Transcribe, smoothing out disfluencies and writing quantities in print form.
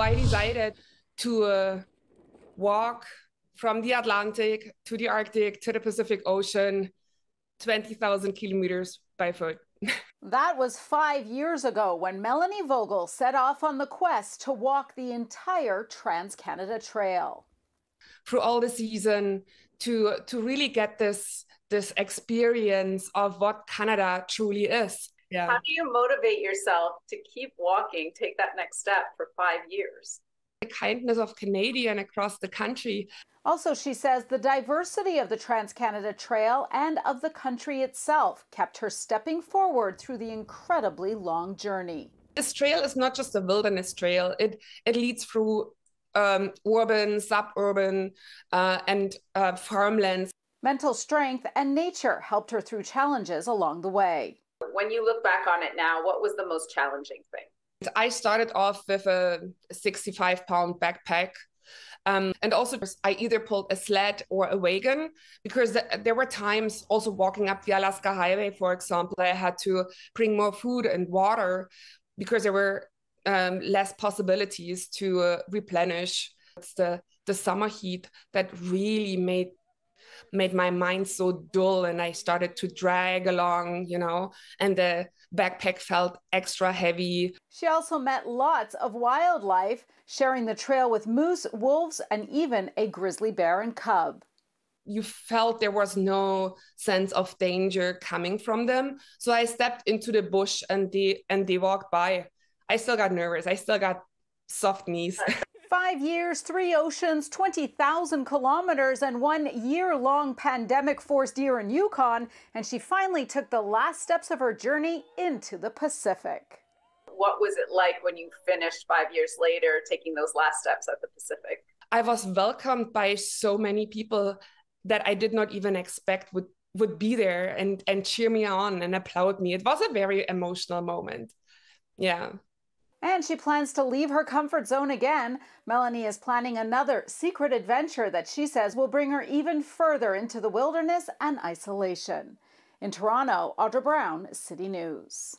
I decided to walk from the Atlantic to the Arctic to the Pacific Ocean, 20,000 kilometers by foot. That was 5 years ago when Melanie Vogel set off on the quest to walk the entire Trans-Canada Trail. Through all the season to really get this experience of what Canada truly is. Yeah. How do you motivate yourself to keep walking, take that next step for 5 years? The kindness of Canadians across the country. Also, she says the diversity of the Trans-Canada Trail and of the country itself kept her stepping forward through the incredibly long journey. This trail is not just a wilderness trail. It leads through urban, suburban, and farmlands. Mental strength and nature helped her through challenges along the way. When you look back on it now, what was the most challenging thing? I started off with a 65-pound backpack. And also I either pulled a sled or a wagon, because there were times also walking up the Alaska Highway, for example, I had to bring more food and water because there were less possibilities to replenish. It's the summer heat that really made my mind so dull, and I started to drag along, and the backpack felt extra heavy. She also met lots of wildlife, sharing the trail with moose, wolves, and even a grizzly bear and cub. You felt there was no sense of danger coming from them. So I stepped into the bush and they walked by. I still got nervous. I still got soft knees. 5 years, 3 oceans, 20,000 kilometers, and 1 year-long pandemic-forced year in Yukon, and she finally took the last steps of her journey into the Pacific. What was it like when you finished 5 years later, taking those last steps at the Pacific? I was welcomed by so many people that I did not even expect would be there and cheer me on and applaud me. It was a very emotional moment. Yeah. And she plans to leave her comfort zone again. Melanie is planning another secret adventure that she says will bring her even further into the wilderness and isolation. In Toronto, Audra, City News.